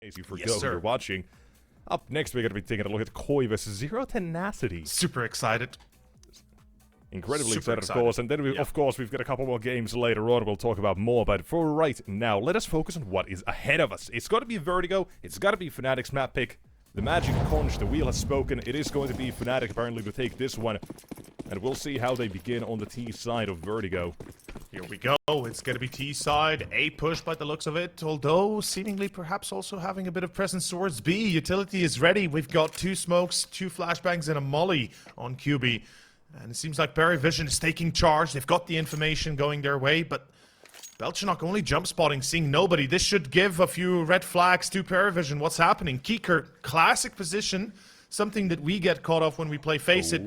You forgo who you're watching. Up next, we're going to be taking a look at Koi versus Zero Tenacity. Super excited. Incredibly excited, of course. And then, of course, we've got a couple more games later on we'll talk about more. But for right now, let us focus on what is ahead of us. It's got to be Vertigo. It's got to be fnatic's map pick. The magic conch, the wheel has spoken. It is going to be Fnatic, apparently, to take this one. And we'll see how they begin on the T side of Vertigo. Here we go. It's going to be T side. A push by the looks of it. Although, seemingly perhaps also having a bit of presence towards B. Utility is ready. We've got 2 smokes, 2 flashbangs, and a molly on QB. And it seems like PARIVISION is taking charge. They've got the information going their way, but Belchenok only jump spotting, seeing nobody. This should give a few red flags to PARIVISION. What's happening? Kicker, classic position. Something that we get caught off when we play Face It.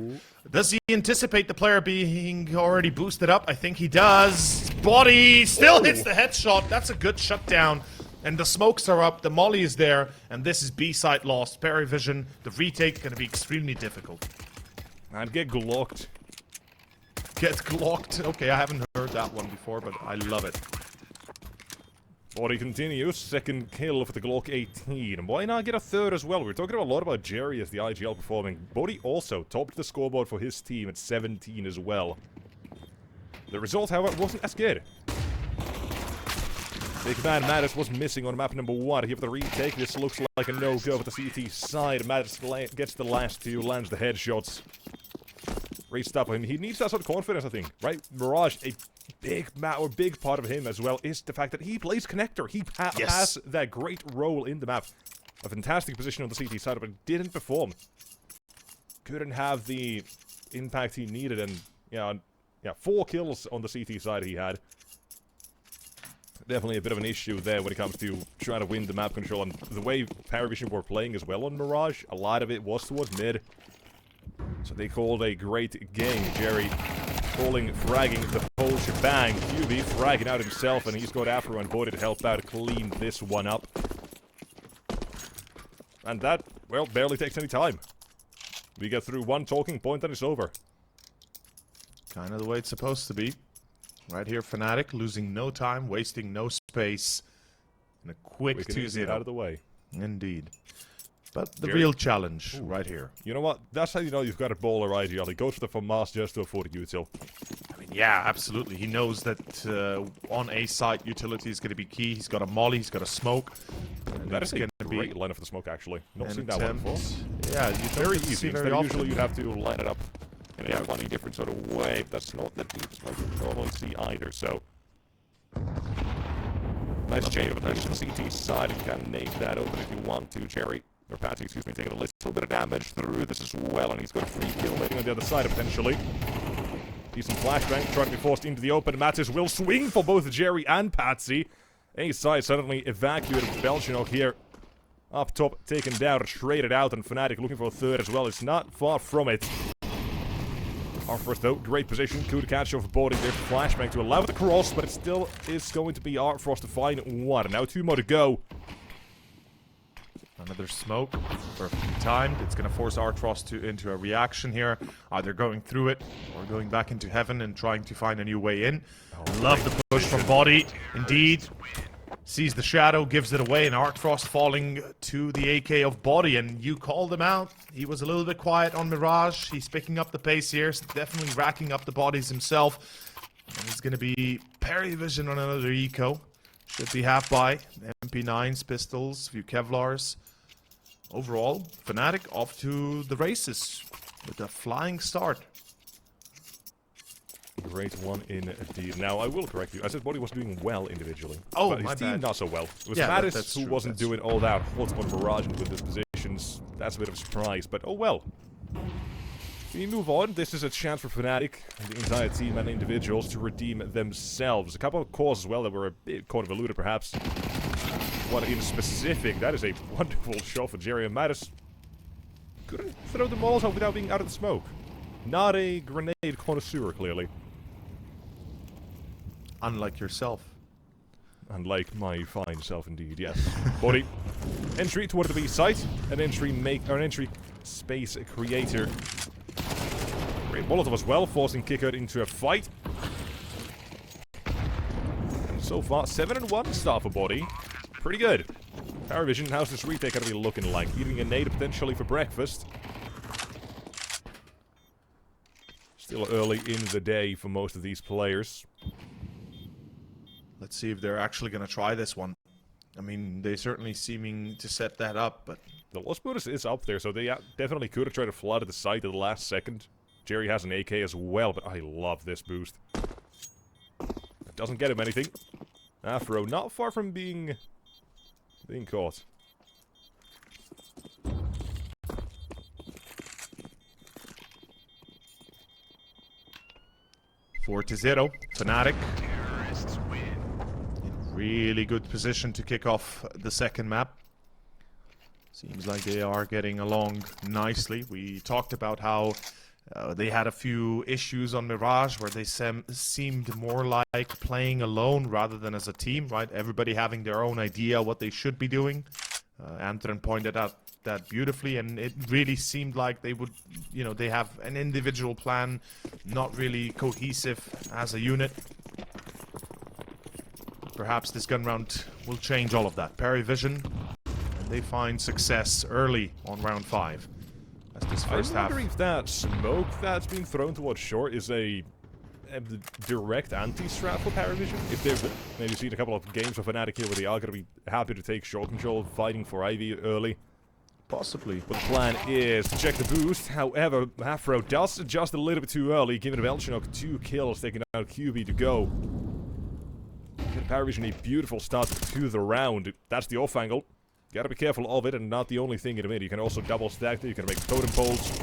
Does he anticipate the player being already boosted up? I think he does. Body still hits the headshot. That's a good shutdown. And the smokes are up. The molly is there. And this is B-side lost. PARIVISION, the retake going to be extremely difficult. And get glocked. Get glocked. Okay, I haven't heard that one before, but I love it. Body continues. Second kill for the Glock 18. And why not get a third as well? We're talking a lot about Jerry as the IGL performing. Body also topped the scoreboard for his team at 17 as well. The result, however, wasn't as good. Big man Mattis was missing on map number 1. Here for the retake. This looks like a no-go for the CT side. Mattis gets the last 2, lands the headshots. Great stuff for him. He needs that sort of confidence, I think, right? Mirage, a big part of him as well is the fact that he plays connector. He has that great role in the map. A fantastic position on the CT side, but didn't perform. Couldn't have the impact he needed, and yeah, 4 kills on the CT side he had. Definitely a bit of an issue there when it comes to trying to win the map control, and the way PARIVISION were playing as well on Mirage, a lot of it was towards mid. So they called a great game. Jerry fragging the whole shebang. QB fragging out himself, and he's got Afro on board to help out clean this one up. And that, well, barely takes any time. We get through 1 talking point and it's over. Kind of the way it's supposed to be. Right here, Fnatic losing no time, wasting no space. And a quick 2-0 out of the way. Indeed. But the real challenge right here. You know what? That's how you know you've got a baller IGL. He goes for the FAMAS just to afford util. I mean, yeah, absolutely. He knows that on A side, utility is going to be key. He's got a molly, he's got a smoke. That is a great lineup for the smoke, actually. Not seen that one before. Yeah, very easy. Usually you'd have to line it up in a funny different sort of way. That's not the smoke you normally see either, so... Nice change of attention on CT side. You can name that open if you want to, Jerry. Or Patsy, excuse me, taking a little bit of damage through this as well, and he's got a free kill waiting on the other side, potentially. Decent flashbang, trying to be forced into the open. Mattis will swing for both Jerry and Patsy. A side suddenly evacuated with Belchenok here. Up top, taken down, traded out, and Fnatic looking for a third as well. It's not far from it. Artfrost, though, great position. Could catch off Body there for flashbang to allow the cross, but it still is going to be Artfrost to find 1. Now 2 more to go. Another smoke, perfectly timed. It's going to force Artfrost into a reaction here, either going through it or going back into heaven and trying to find a new way in. Love the push from Body, indeed. Sees the shadow, gives it away, and Artfrost falling to the AK of Body, and you called him out. He was a little bit quiet on Mirage. He's picking up the pace here, definitely racking up the bodies himself. And it's going to be PARIVISION on another eco. Should be half by. MP9s, pistols, few Kevlars. Overall, Fnatic off to the races with a flying start. Great one indeed. Now, I will correct you. I said Body was doing well individually. Oh, but his team not so well. It was Mattis who wasn't doing all that hot on Mirage with his positions. That's a bit of a surprise, but oh well. We move on. This is a chance for Fnatic, the entire team and individuals to redeem themselves. A couple of calls as well that were a bit kind of eluded, perhaps. One in specific. That is a wonderful shot for Jerry, and Mattis couldn't throw the Molotov without being out of the smoke. Not a grenade connoisseur, clearly. Unlike yourself. Unlike my fine self, indeed, yes. Body. Entry toward the B site. An entry space creator. Great Molotov as well, forcing Kicker into a fight. And so far, 7-1 start for Body. Pretty good. PARIVISION, how's this retake gonna be looking like? Eating a nade potentially for breakfast. Still early in the day for most of these players. Let's see if they're actually going to try this one. I mean, they certainly seeming to set that up, but... The loss bonus is up there, so they definitely could have tried to flood at the site at the last second. Jerry has an AK as well, but I love this boost. It doesn't get him anything. Afro, not far from being caught. Four to 0. fnatic. In really good position to kick off the second map. Seems like they are getting along nicely. We talked about how they had a few issues on Mirage where they seemed more like playing alone rather than as a team, right? Everybody having their own idea what they should be doing. Anton pointed out that beautifully, and it really seemed like they would, you know, they have an individual plan, not really cohesive as a unit. Perhaps this gun round will change all of that. PARIVISION, and they find success early on round 5. As this first half. I'm wondering if that smoke that's being thrown towards short is a direct anti-strat for PARIVISION. If they've maybe seen a couple of games of fnatic here where they are going to be happy to take short control, fighting for Ivy early. Possibly. But the plan is to check the boost. However, Afro does adjust a little bit too early, giving Velchinok 2 kills, taking out QB to go. Give PARIVISION a beautiful start to the round. That's the off angle. Gotta be careful of it, and not the only thing in the mid. You can also double stack there, you can make totem poles.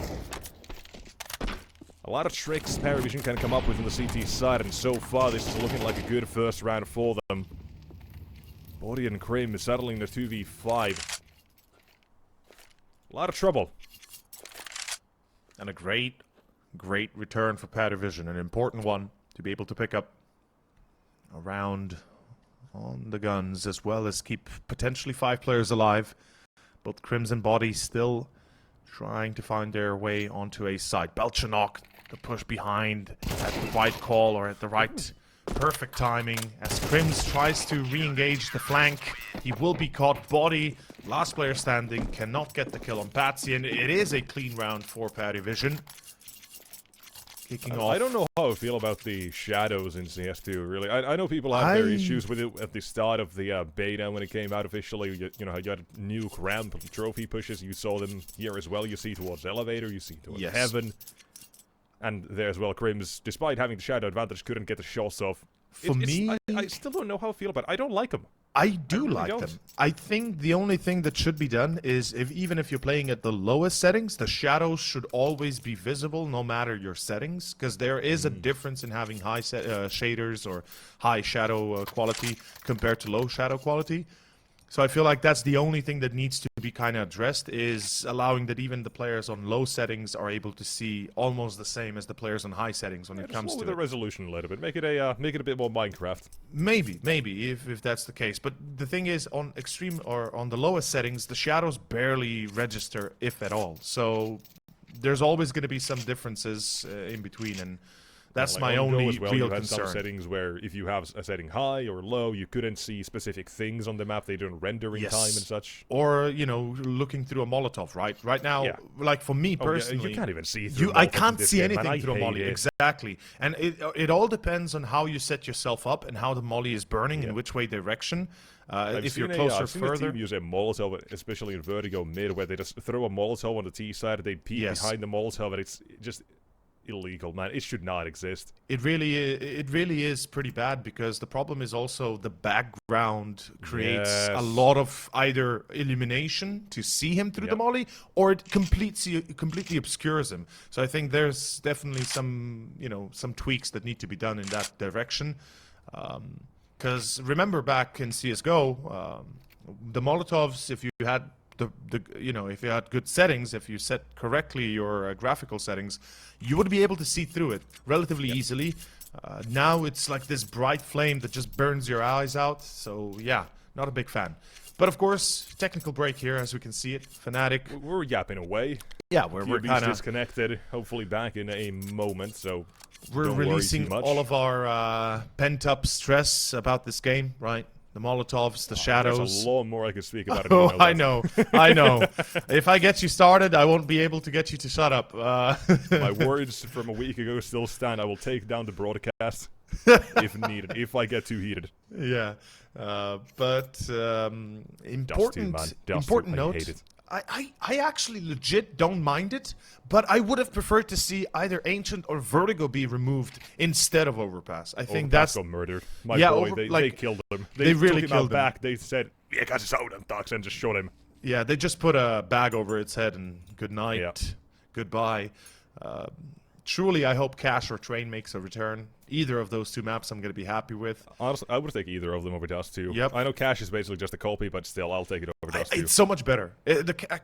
A lot of tricks PARIVISION can come up with on the CT side, and so far this is looking like a good first round for them. Body and Krim settling the 2v5. A lot of trouble. And a great return for PARIVISION. An important one to be able to pick up a round on the guns, as well as keep potentially 5 players alive. Both Crimson Body still trying to find their way onto a side. Velchinok, the push behind at the right call or at the right perfect timing. As Crims tries to re-engage the flank, he will be caught. Body, last player standing, cannot get the kill on Patsy, and it is a clean round for PARIVISION. Kicking off. I don't know how I feel about the shadows in CS2, really. I know people have their issues with it at the start of the beta when it came out officially. You know, you had nuke ramp trophy pushes. You saw them here as well. You see towards elevator, you see towards heaven. And there as well, Crims, despite having the shadow advantage, couldn't get the shots off. For me, I still don't know how I feel about it. I don't like them. I do like them. I think the only thing that should be done is, even if you're playing at the lowest settings, the shadows should always be visible no matter your settings, because there is a difference in having high shaders or high shadow quality compared to low shadow quality. So I feel like that's the only thing that needs to be kind of addressed, is allowing that even the players on low settings are able to see almost the same as the players on high settings when it comes to the resolution a little bit. Make it a bit more Minecraft. Maybe if that's the case. But the thing is, on extreme or on the lowest settings, the shadows barely register, if at all. So there's always going to be some differences in between, and that's my only real concern. Some settings where if you have a setting high or low, you couldn't see specific things on the map. They don't render in time and such. Or, you know, looking through a Molotov, right? Right now, like for me personally, you can't even see through I can't see anything through a molly. Exactly. And it all depends on how you set yourself up and how the molly is burning, in which way direction. If you're closer further. I've seen a team use a Molotov, especially in Vertigo mid, where they just throw a Molotov on the T side, they peek behind the Molotov, and it's just illegal, man. It should not exist. It really is pretty bad, because the problem is also the background creates a lot of either illumination to see him through the molly, or it completely obscures him. So I think there's definitely some tweaks that need to be done in that direction. Because remember back in CS:GO, the Molotovs, if you had if you had good settings, if you set correctly your graphical settings, you would be able to see through it relatively easily. Now it's like this bright flame that just burns your eyes out. So yeah, not a big fan. But of course, technical break here, as we can see it. fnatic. We're yapping away. Yeah, we're kind of disconnected. Hopefully back in a moment. So we're releasing all of our pent-up stress about this game, right? The Molotovs, the shadows. There's a lot more I could speak about it. Oh, I know. I know. If I get you started, I won't be able to get you to shut up. My words from a week ago still stand. I will take down the broadcast if needed, if I get too heated. Yeah. But important note. I hate it. I actually legit don't mind it, but I would have preferred to see either Ancient or Vertigo be removed instead of Overpass. I think Overpass that's got murdered. My boy, they killed him. They really took him killed out back. They said, "Yeah, guys, it's out," and Toxin just shot him. Yeah, they just put a bag over its head and good night, Yeah. goodbye. Truly, I hope Cash or Train makes a return. Either of those two maps I'm going to be happy with. Honestly, I would take either of them over Dust 2. Yep. I know Cash is basically just a copy, but still, I'll take it over Dust 2. It's so much better.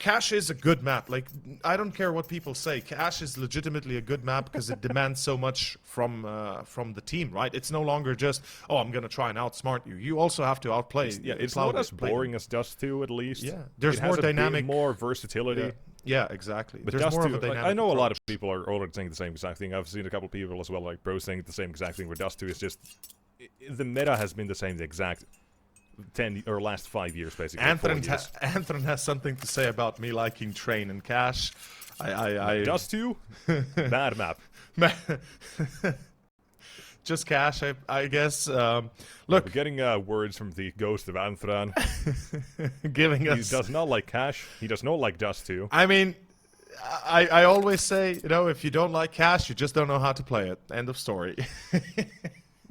Cash is a good map. Like, I don't care what people say. Cash is legitimately a good map because it demands so much from the team, right? It's no longer just, oh, I'm going to try and outsmart you. You also have to outplay. It's not as boring as Dust 2, at least. Yeah, there's it more has dynamic, more versatility. Yeah, exacly. But there's Dust more 2, of a dynamic I know approach. a lot of people are already saying the same exact thing. I've seen a couple of people as well, like bros saying the same exact thing. Where Dust 2 is just the meta has been the same the exact 10 or last 5 years basically. Anthron has something to say about me liking Train and Cash. Dust 2, bad map. Just Cash, I guess. Look, We're getting words from the ghost of Anthron. giving us. He does not like Cash. He does not like Dust 2. I mean, I always say, you know, if you don't like Cash, you just don't know how to play it. End of story.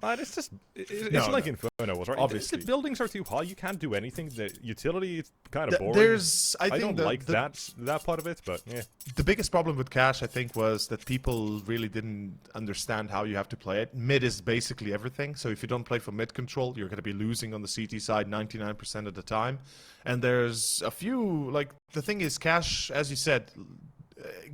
Man, it's just it's like Inferno was, right? Obviously. The buildings are too high. You can't do anything. The utility is kind of boring. I don't like that part of it, but yeah. The biggest problem with Cash, I think, was that people really didn't understand how you have to play it. Mid is basically everything. So if you don't play for mid control, you're going to be losing on the CT side 99% of the time. And there's a few, like, the thing is, Cash, as you said,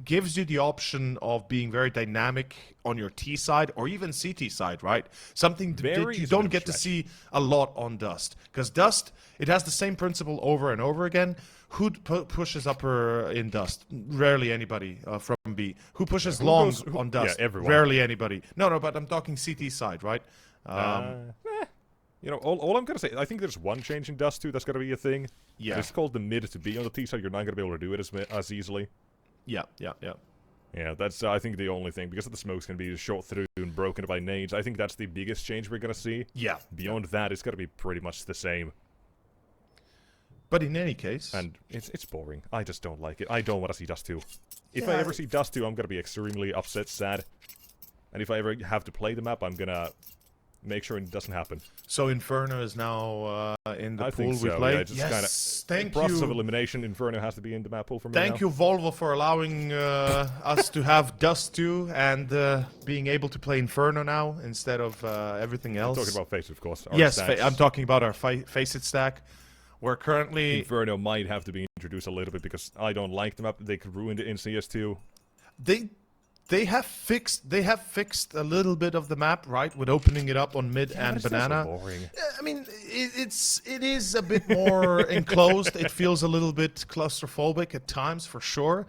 gives you the option of being very dynamic on your T side or even CT side, right? Something that you don't get to see a lot on Dust. Because Dust, it has the same principle over and over again. Who pushes upper in Dust? Rarely anybody from B. Who pushes long on Dust? Yeah, everyone. Rarely anybody. No, but I'm talking CT side, right? You know, all I'm going to say, I think there's one change in Dust 2 that's going to be a thing. Yeah. It's called the mid to B on the T side. You're not going to be able to do it as easily. Yeah. Yeah, that's, I think, the only thing. Because the smoke's going to be shot through and broken by nades. I think that's the biggest change we're going to see. Yeah. Beyond that, it's going to be pretty much the same. But in any case... And it's boring. I just don't like it. I don't want to see Dust 2. If I ever see Dust 2, I'm going to be extremely upset, sad. And if I ever have to play the map, I'm going to make sure it doesn't happen. So Inferno is now in the pool think we so. play? Yeah, just yes, thank you. Process of elimination, Inferno has to be in the map pool for me Thank you, Volvo, for allowing us to have Dust 2 and being able to play Inferno now instead of everything else. I'm talking about Face, of course. Yes, I'm talking about our Face-It stack. We're currently... Inferno might have to be introduced a little bit because I don't like the map. They could ruin it in CS2. They have fixed a little bit of the map, right, with opening it up on mid and banana. So boring. I mean, it is a bit more enclosed. It feels a little bit claustrophobic at times, for sure.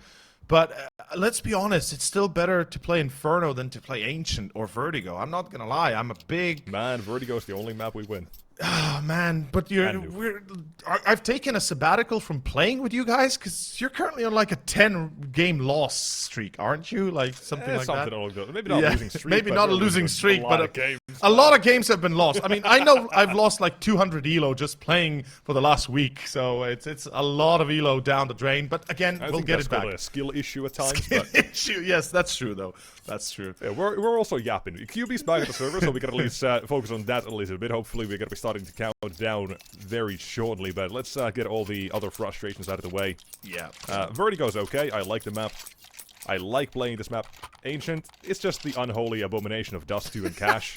But let's be honest, it's still better to play Inferno than to play Ancient or Vertigo. I'm not gonna lie. I'm a big man. Vertigo is the only map we win. Oh man, but I've taken a sabbatical from playing with you guys because you're currently on like a 10-game loss streak, aren't you? Like something like that. Maybe not a losing streak. Maybe not a losing streak, but games. A lot of games have been lost. I mean, I know I've lost like 200 elo just playing for the last week, so it's a lot of elo down the drain. But again, we'll get it back. A skill issue at times. Yes, that's true though. That's true. Yeah, we're also yapping. QB's back at the server, so we can at least focus on that a little bit. Hopefully, we're gonna be starting to count down very shortly. But let's get all the other frustrations out of the way. Yeah. Vertigo's okay. I like the map. I like playing this map. Ancient, it's just the unholy abomination of Dust 2 and Cash.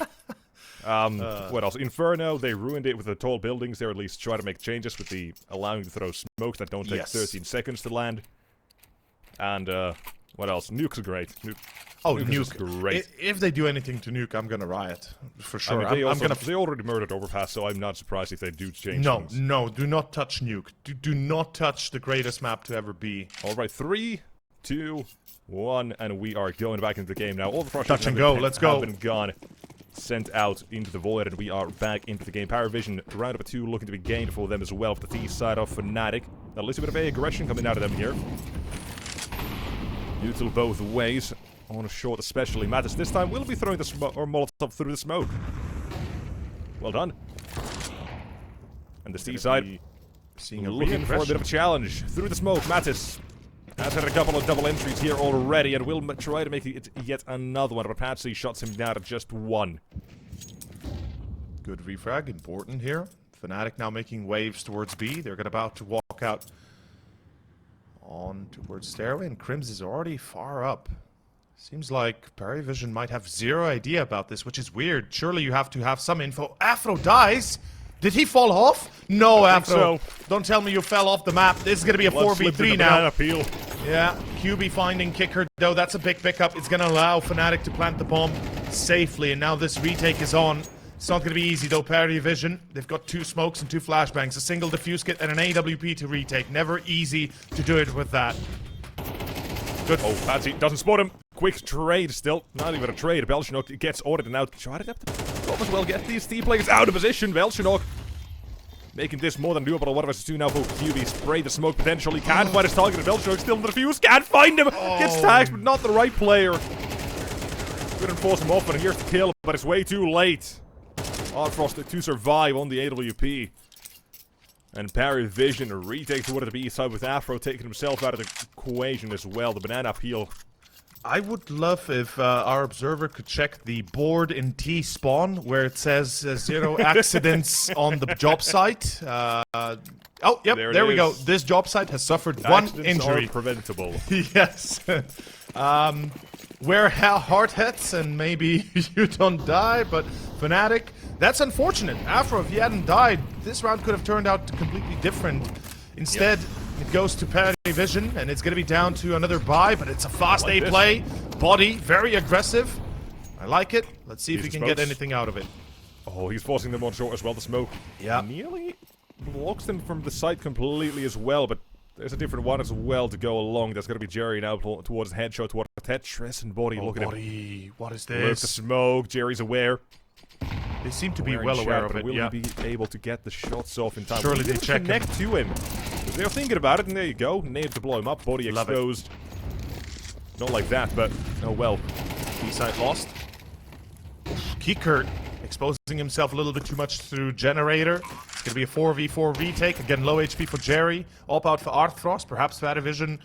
What else? Inferno, they ruined it with the tall buildings. They're at least trying to make changes with the allowing to throw smokes that don't take 13 seconds to land. And what else? Nuke's great. Nuke is great. If they do anything to Nuke, I'm gonna riot for sure. I mean, they already murdered Overpass, so I'm not surprised if they do change things. No, do not touch Nuke. Do not touch the greatest map to ever be. All right, 3, 2, 1, and we are going back into the game now. All the touch and go. Let's go. Been gone. sent out into the void, and we are back into the game. PARIVISION, round number 2 looking to be gained for them as well, for the T side of fnatic. A little bit of aggression coming out of them here. Neutral both ways. On a short especially. Mattis this time will be throwing the Molotov through the smoke. Well done. And the T side looking for a bit of a challenge. Through the smoke, Mattis has had a couple of double entries here already and will try to make it yet another one, but Patsy shuts him down at just 1. Good refrag, important here. fnatic now making waves towards B. They're about to walk out on towards stairway, and Crims is already far up. Seems like PARIVISION might have zero idea about this, which is weird. Surely you have to have some info. Afro dies? Did he fall off? No, Afro. So. Don't tell me you fell off the map. This is going to be a 4v3 now. Yeah, QB finding Kicker, though. That's a big pickup. It's going to allow fnatic to plant the bomb safely, and now this retake is on. It's not going to be easy, though. PARIVISION, they've got 2 smokes and 2 flashbangs, a single defuse kit, and an AWP to retake. Never easy to do it with that. Good. Oh, Patsy doesn't spot him. Quick trade still. Not even a trade. Belchenok gets ordered and now try to as well get these T players out of position. Belchenok making this more than doable. 1 vs 2 now for QB. Spray the smoke potentially. Can't find his target. Belchenok still in the defuse. Can't find him. Gets tagged, but not the right player. Couldn't force him off, and here's the kill, but it's way too late. Frost to survive on the AWP. And PARIVISION retake toward the B side with Afro taking himself out of the equation as well. The banana peel. I would love if our observer could check the board in T spawn where it says 0 accidents on the job site. Oh, yep, there we go. This job site has suffered Accidents 1 injury. Are preventable. Yes. Wear hard hats and maybe you don't die, but fnatic, that's unfortunate. Afro, if he hadn't died, this round could have turned out completely different. Instead, it goes to PARIVISION, and it's going to be down to another buy, but it's a fast A play. Body, very aggressive. I like it. Let's see if we can get anything out of it. Oh, he's forcing them on short as well, the smoke. Yeah. Nearly blocks them from the site completely as well, but there's a different one as well to go along. That's going to be Jerry now towards headshot, towards Tetris and Body. Look at him. What is Look, this? the smoke. Jerry's aware. They seem to be well aware of it, will he be able to get the shots off in time? Surely they check connect to him. They're thinking about it, and there you go. Nailed to blow him up. Body exposed. Not like that, but oh well. B-side lost. Kicker exposing himself a little bit too much through generator. It's going to be a 4v4 retake. Again, low HP for Jerry. Up out for Arthros. Perhaps PARIVISION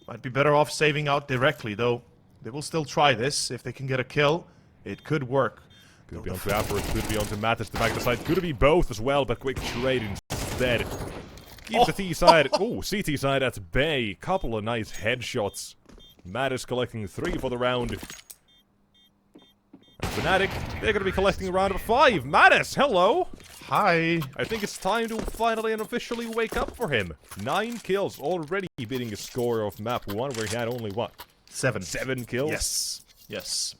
might be better off saving out directly, though. They will still try this. If they can get a kill, it could work. Could be onto Afro, could be onto Mattis, the back of the side. Could be both as well, but quick trade instead. Keeps the T side. Oh, CT side at bay. Couple of nice headshots. Mattis collecting 3 for the round. And fnatic, they're going to be collecting round number 5. Mattis, hello. Hi. I think it's time to finally and officially wake up for him. 9 kills, already beating a score of map 1 where he had only, what? 7. 7 kills? Yes. Yes.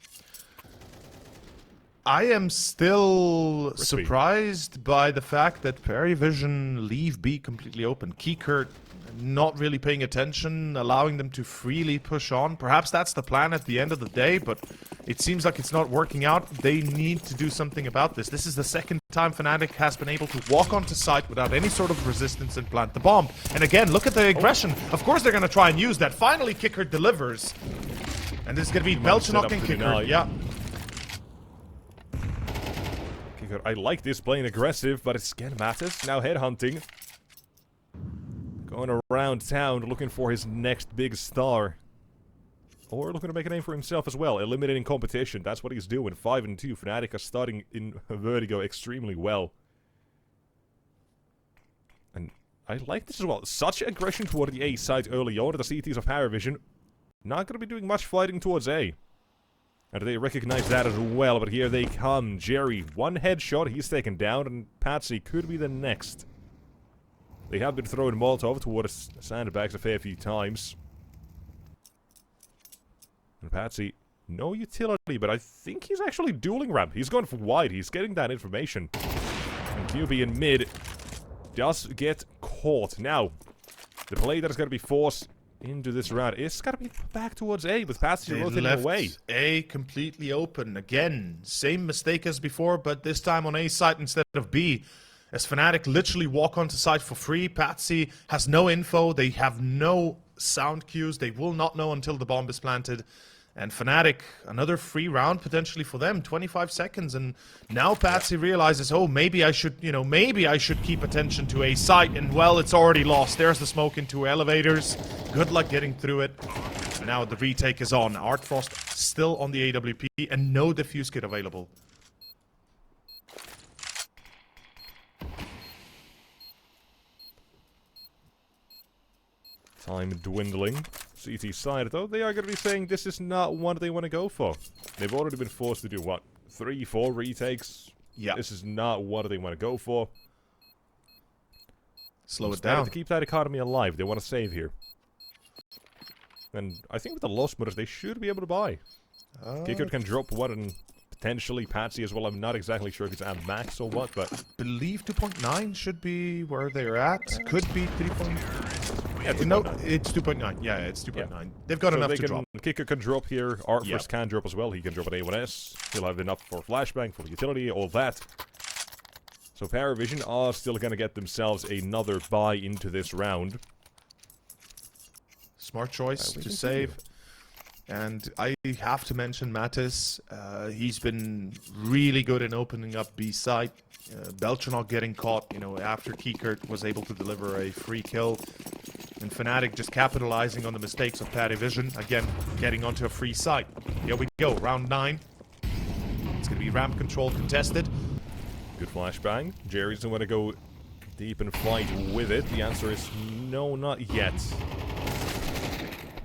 I am still surprised by the fact that PARIVISION leave B completely open. Kicker not really paying attention, allowing them to freely push on. Perhaps that's the plan at the end of the day, but it seems like it's not working out. They need to do something about this. This is the second time fnatic has been able to walk onto site without any sort of resistance and plant the bomb. And again, look at the aggression. Of course they're going to try and use that. Finally, Kicker delivers. And this is going to be Belchenok and Kicker. Yeah. I like this, playing aggressive, but it's again Mattis now headhunting. Going around town looking for his next big star. Or looking to make a name for himself as well, eliminating competition. That's what he's doing. 5 and 2. fnatic are starting in Vertigo extremely well. And I like this as well. Such aggression toward the A side early on. The CTs of PARIVISION not going to be doing much fighting towards A. And they recognize that as well, but here they come. Jerry, 1 headshot, he's taken down, and Patsy could be the next. They have been throwing Molotov towards sandbags a fair few times. And Patsy, no utility, but I think he's actually dueling ramp. He's going for wide, he's getting that information. And QB in mid does get caught. Now, the play that is going to be forced into this round. It's got to be back towards A with Patsy They rotating left away. A completely open. Again, same mistake as before, but this time on A side instead of B. As fnatic literally walk onto site for free. Patsy has no info. They have no sound cues. They will not know until the bomb is planted. And fnatic, another free round potentially for them, 25 seconds. And now Patsy realizes, oh, maybe I should, maybe I should keep attention to A site. And well, it's already lost. There's the smoke into elevators. Good luck getting through it. Now the retake is on. Artfrost still on the AWP and no defuse kit available. Time dwindling. CT side, though, they are going to be saying this is not what they want to go for. They've already been forced to do, what, 3, 4 retakes? Yeah. This is not what they want to go for. Slow it Instead, down. to keep that economy alive, they want to save here. And I think with the Lost Motors, they should be able to buy. Kicker can drop one and potentially Patsy as well. I'm not exactly sure if it's at max or what, but... I believe 2.9 should be where they're at. Could be 3.9. Yeah, no, it's 2.9. Yeah, it's 2.9. Yeah. They've got enough they to can, drop. Kicker can drop here. Artfrost Yep. can drop as well. He can drop an A1S. He'll have enough for flashbang, for utility, all that. So PARIVISION are still going to get themselves another buy into this round. Smart choice We to can save. see. And I have to mention Mattis. He's been really good in opening up B side. Belcher not getting caught, after Kiekert was able to deliver a free kill. And fnatic just capitalizing on the mistakes of PARIVISION. Again, getting onto a free site. Here we go, round 9. It's going to be ramp control contested. Good flashbang. Jerry's going to go deep and fight with it. The answer is no, not yet.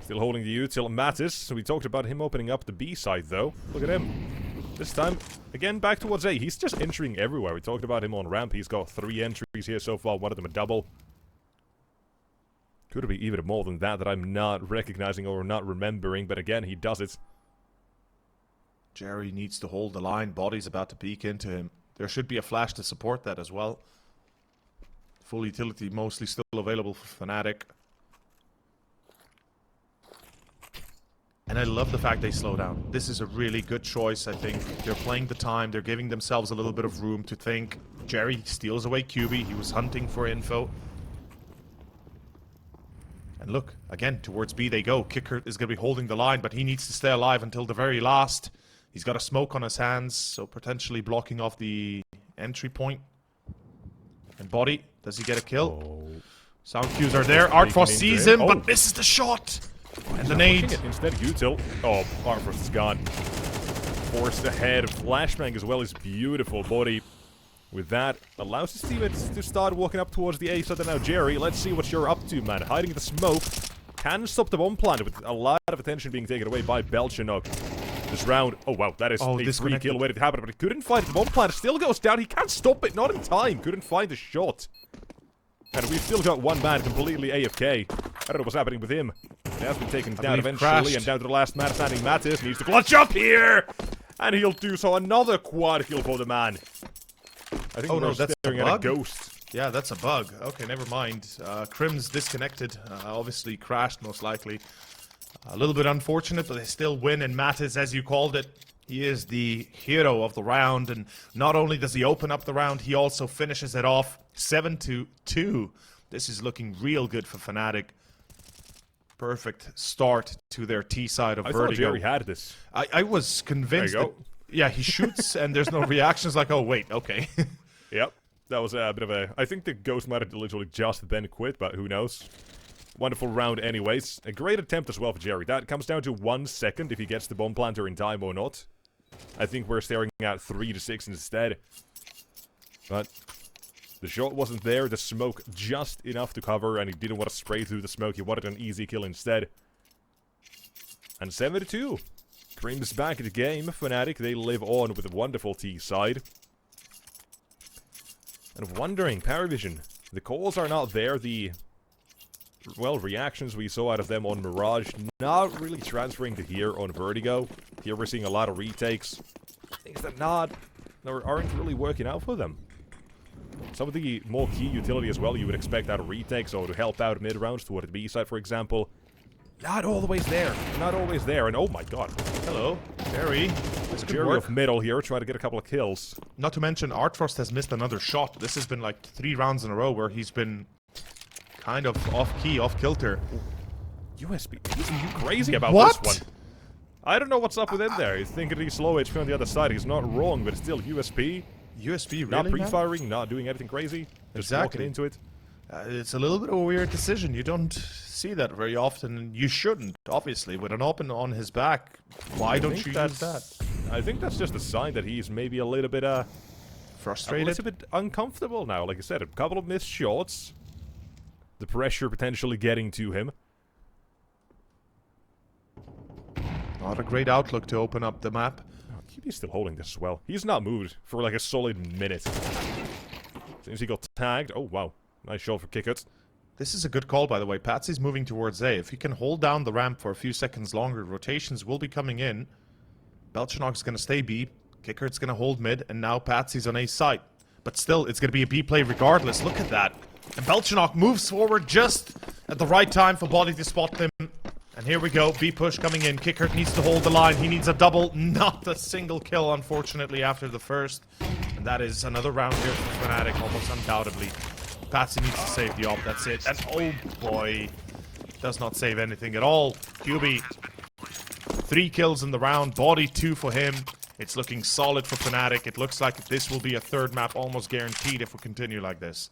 Still holding the util. Mattis, we talked about him opening up the B side, though. Look at him. This time, again, back towards A. He's just entering everywhere. We talked about him on ramp. He's got 3 entries here so far. One of them a double. Could be even more than that I'm not recognizing or not remembering, but again, he does it. Jerry needs to hold the line. Body's about to peek into him. There should be a flash to support that as well. Full utility mostly still available for fnatic. And I love the fact they slow down. This is a really good choice, I think. They're playing the time. They're giving themselves a little bit of room to think. Jerry steals away QB. He was hunting for info. And look, again, towards B they go. Kicker is going to be holding the line, but he needs to stay alive until the very last. He's got a smoke on his hands, so potentially blocking off the entry point. And Body, does he get a kill? Oh. Sound cues are there. Artfrost sees him, but misses the shot. And the nade. Instead, util. Oh, Artfrost is gone. Forced ahead. Flashbang as well is beautiful. Body with that allows his teammates to start walking up towards the A side. Now, Jerry, let's see what you're up to, man. Hiding in the smoke. Can stop the bomb plant with a lot of attention being taken away by Belchenok. This round, oh wow, that is a free kill waiting to happen, but he couldn't find it. The bomb plant still goes down. He can't stop it, not in time. Couldn't find the shot. And we've still got one man completely AFK. I don't know what's happening with him. He has been taken down eventually, and down to the last man standing. Mattis needs to clutch up here! And he'll do so. Another quad kill for the man. I think we're staring at a ghost. Yeah, that's a bug. Okay, never mind. Crim's disconnected. Obviously crashed, most likely. A little bit unfortunate, but they still win. And Mattis, as you called it, he is the hero of the round. And not only does he open up the round, he also finishes it off 7-2. This is looking real good for fnatic. Perfect start to their T side of Vertigo. I thought Jerry had this. I was convinced There you go. that, yeah, he shoots and there's no reactions. Like, oh, wait, okay. Yep. That was a bit of a... I think the ghost might have literally just then quit, but who knows. Wonderful round anyways. A great attempt as well for Jerry. That comes down to 1 second if he gets the bomb planter in time or not. I think we're staring at 3-6 instead. But the shot wasn't there. The smoke just enough to cover, and he didn't want to spray through the smoke. He wanted an easy kill instead. And 7-2. Cream's back in the game. fnatic, they live on with a wonderful T side. And I'm wondering, PARIVISION, the calls are not there. The, well, reactions we saw out of them on Mirage, not really transferring to here on Vertigo. Here we're seeing a lot of retakes. Things that aren't really working out for them. Some of the more key utility as well you would expect out of retakes, or to help out mid-rounds toward the B side, for example. Not always there. Not always there. And oh my god. Hello, Jerry. This could Jerry work. of middle here, trying to get a couple of kills. Not to mention, Artfrost has missed another shot. This has been like 3 rounds in a row where he's been kind of off-key, off-kilter. USB. He's crazy about What? this one. I don't know what's up with him there. He's thinking he's slow HP on the other side. He's not wrong, but it's still USP. USB, really, Not man? pre-firing, not doing anything crazy. Just walking Exactly. into it. It's a little bit of a weird decision. You don't see that very often, and you shouldn't, obviously. With an open on his back, why don't you use that? I think that's just a sign that he's maybe a little bit, Frustrated? a little bit uncomfortable now. Like I said, a couple of missed shots. The pressure potentially getting to him. Not a great outlook to open up the map. Oh, QB's still holding this well. He's not moved for like a solid minute. Since he got tagged. Oh, wow. Nice shot for Kickert. This is a good call, by the way. Patsy's moving towards A. If he can hold down the ramp for a few seconds longer, rotations will be coming in. Belchanok's going to stay B. Kickert's going to hold mid, and now Patsy's on A site. But still, it's going to be a B play regardless. Look at that. And Belchanok moves forward just at the right time for Body to spot them. And here we go. B push coming in. Kickert needs to hold the line. He needs a double. Not a single kill, unfortunately, after the first. And that is another round here for fnatic, almost undoubtedly. Patsy needs to save the op, that's it. And oh boy, does not save anything at all. QB, 3 kills in the round, Body 2 for him. It's looking solid for fnatic. It looks like this will be a 3rd map almost guaranteed if we continue like this.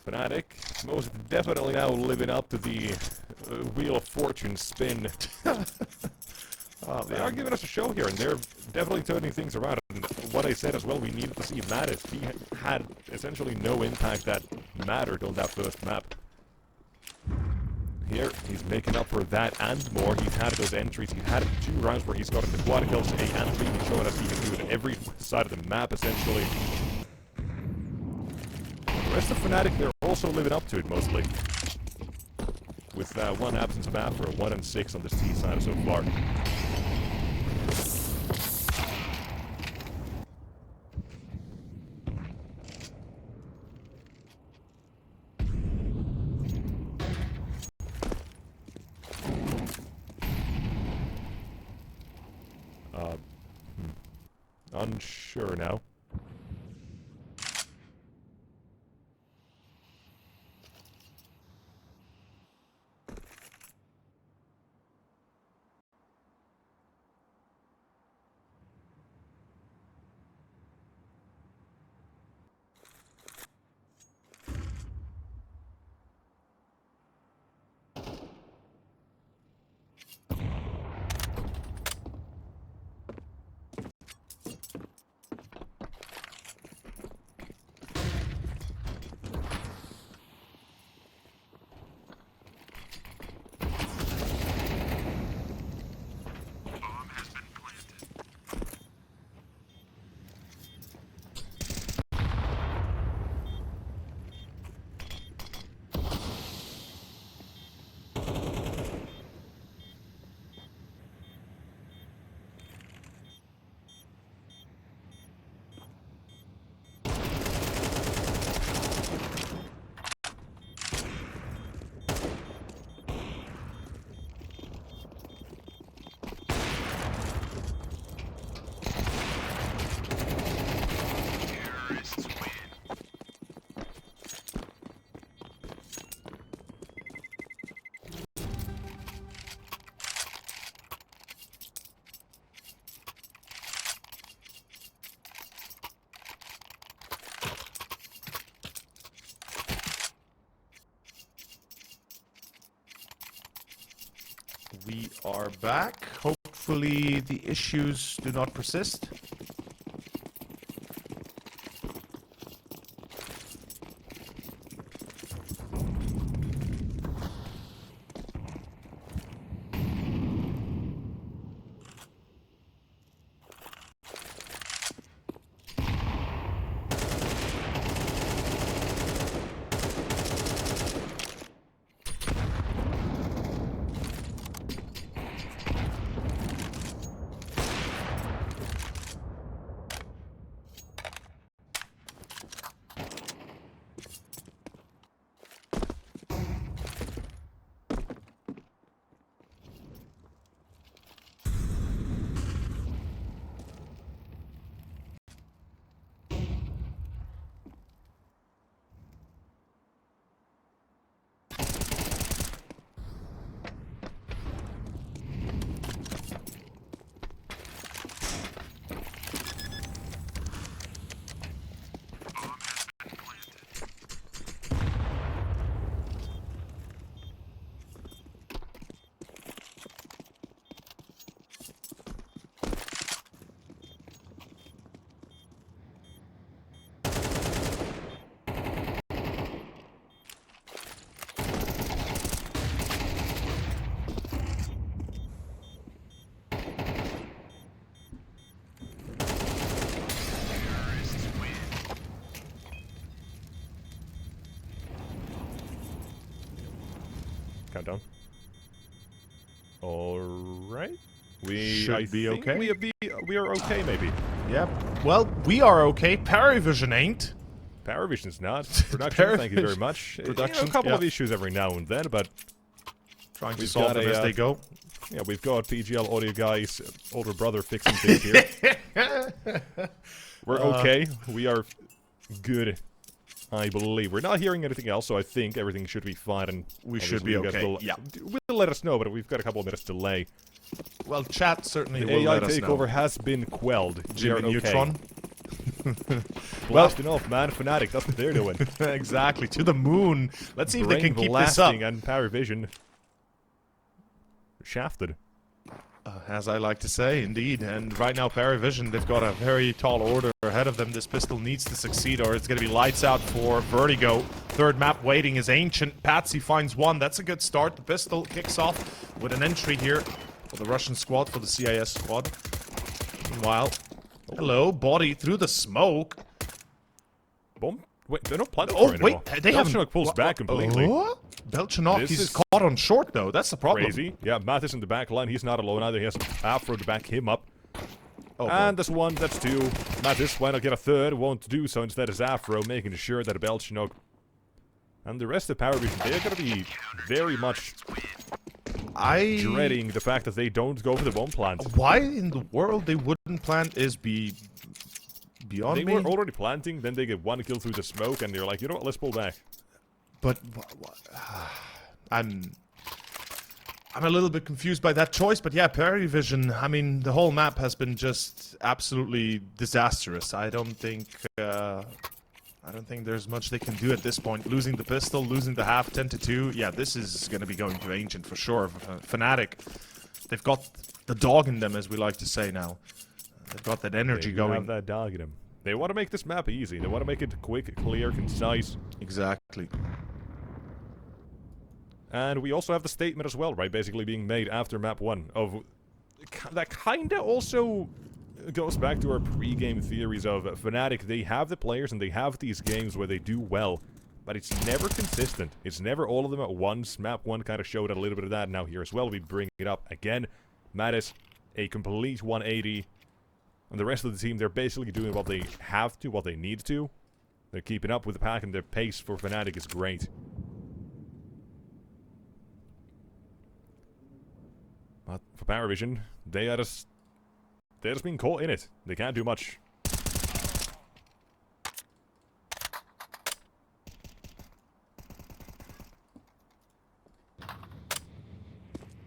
Fnatic most definitely now living up to the Wheel of Fortune spin. They are giving us a show here, and they're definitely turning things around. And what I said as well, we needed to see Mattis. He had essentially no impact that mattered on that first map. Here, he's making up for that and more. He's had those entries. He's had 2 rounds where he's gotten the quad kills A and B. He's showing us he can do it on every side of the map, essentially. The rest of Fnatic, they're also living up to it, mostly. With 1 absence of Afro, 1 and 6 on this T side so far. Unsure now. We are back. Hopefully the issues do not persist. countdown. Alright. Should be okay. We are okay, maybe. Yep. Well, we are okay. PARIVISION ain't. PARIVISION's not. Production, thank you very much. Production, a couple yeah. of issues every now and then, but Trying to solve them as they go. yeah, we've got PGL Audio Guy's older brother fixing things here. We're okay. We are good, I believe. We're not hearing anything else, so I think everything should be fine. And We should obviously be you guys okay, will let us know, but we've got a couple of minutes delay. Well, chat certainly The will AI let us know. takeover has been quelled. We are Jimmy okay. Neutron. Blasting off, man. fnatic, that's what they're doing. Exactly. To the moon. Let's see if they Brain can keep this up. blasting and PARIVISION shafted. As I like to say, indeed. And right now, PARIVISION, they've got a very tall order ahead of them. This pistol needs to succeed, or it's going to be lights out for Vertigo. Third map waiting is Ancient. Patsy finds one. That's a good start. The pistol kicks off with an entry here for the Russian squad, for the CIS squad. Meanwhile, hello, body through the smoke. Boom. Wait, they're not planting Oh, for it wait, anymore. they haven't... Belchenok pulls back completely. Belchenok, This he's is caught on short, though. That's the problem. Crazy. Yeah, Matt is in the back line. He's not alone either. He has Afro to back him up. Oh, And that's one, that's two. Mattis, why not get a third? Won't do so. Instead is Afro, making sure that Belchenok and the rest of PARIVISION, they're going to be very much dreading the fact that they don't go for the bomb plant. Why in the world they wouldn't plant is beyond They me. were already planting, then they get one kill through the smoke, and they're like, you know what, let's pull back. But I'm a little bit confused by that choice. But yeah, PARIVISION. I mean, the whole map has been just absolutely disastrous. I don't think there's much they can do at this point. Losing the pistol, losing the half, 10-2. Yeah, this is going to be going to Ancient for sure. fnatic, they've got the dog in them, as we like to say now. They've got that energy They going. have that dog in them. They want to make this map easy. They want to make it quick, clear, concise. Exactly. And we also have the statement as well, right? Basically being made after map 1 of... That kinda also goes back to our pre-game theories of fnatic. They have the players and they have these games where they do well, but it's never consistent. It's never all of them at once. Map 1 kind of showed a little bit of that. Now here as well, we bring it up again. Mattis, a complete 180. And the rest of the team, they're basically doing what they have to, what they need to. They're keeping up with the pack, and their pace for fnatic is great. But for PARIVISION, they're just being caught in it. They can't do much.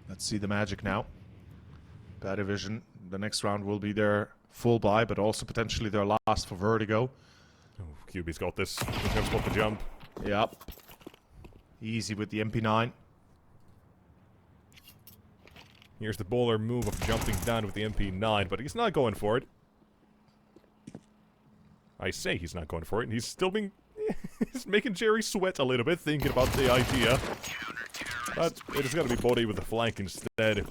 Let's see the magic now. PARIVISION, the next round will be their full buy, but also potentially their last for Vertigo. Oh, QB's got this. He's gonna spot the jump. Yep. Easy with the MP9. Here's the baller move of jumping down with the MP9, but he's not going for it. I say he's not going for it, and he's still being... he's making Jerry sweat a little bit, thinking about the idea. But it is going to be body with the flank instead.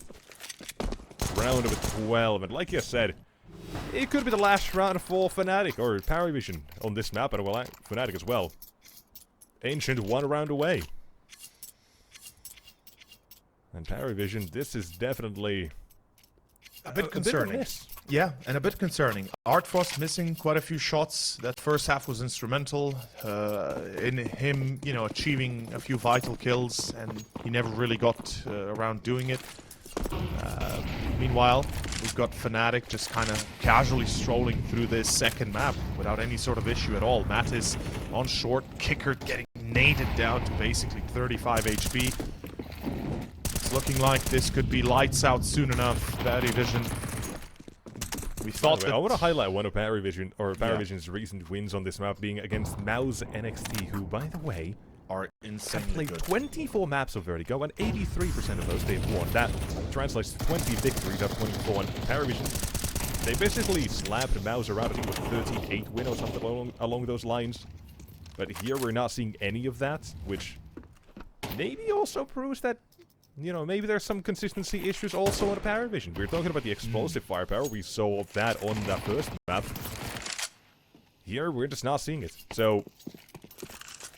Round of 12, and like I said, it could be the last round for fnatic, or PARIVISION on this map, and well, fnatic as well. Ancient 1 round away. And PARIVISION, this is definitely a bit concerning. Yeah, and a bit concerning. Artfrost missing quite a few shots. That first half was instrumental in him, you know, achieving a few vital kills, and he never really got around doing it. Meanwhile, we've got fnatic just kind of casually strolling through this second map without any sort of issue at all. Mattis on short, Kicker getting naded down to basically 35 HP. It's looking like this could be lights out soon enough. PARIVISION. We thought that... I want to highlight one of PARIVISION's recent wins on this map being against Mouse NXT, who, by the way, are have insanely played good. 24 maps of Vertigo, and 83% of those they've won. That translates to 20 victories out of 24, and PARIVISION, they basically slapped Mouse around, I think with 38 win or something along those lines. But here we're not seeing any of that, which maybe also proves that, you know, maybe there's some consistency issues also on the PARIVISION. We're talking about the explosive firepower. We saw that on that first map. Here, we're just not seeing it. So,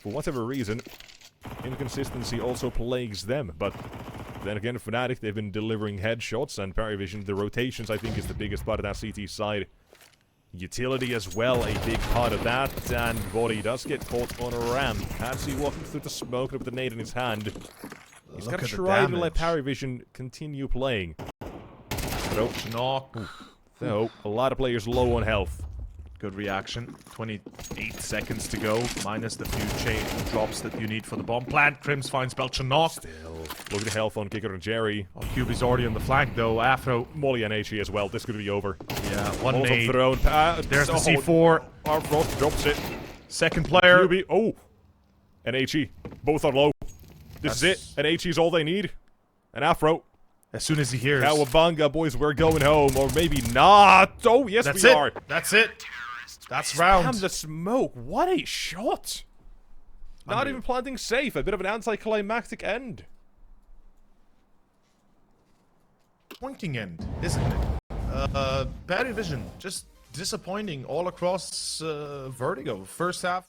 for whatever reason, inconsistency also plagues them, but then again, fnatic, they've been delivering headshots, and PARIVISION, the rotations, I think, is the biggest part of that CT side. Utility as well, a big part of that, and Body does get caught on a ramp. Patsy walking through the smoke with the nade in his hand. He's gonna try to let PARIVISION continue playing. Nope. Knock. So, a lot of players low on health. Good reaction. 28 seconds to go, minus the few chain drops that you need for the bomb plant. Crims finds Belchanok. Still, look at the health on Kicker and Jerry. Oh, QB's already on the flank though. Afro. Molly and HE as well. This could be over. Yeah, one Also nade. thrown. There's the C4. Frost drops it. Second player. QB. Oh! And HE. Both are low. This is it. And HE's all they need. And Afro. As soon as he hears. Cowabunga, boys, we're going home. Or maybe not. Oh, yes, we are. That's it. That's round. Damn the smoke. What a shot. Not even planting safe. A bit of an anticlimactic end. Pointing end, isn't it? PARIVISION, just disappointing all across Vertigo. First half.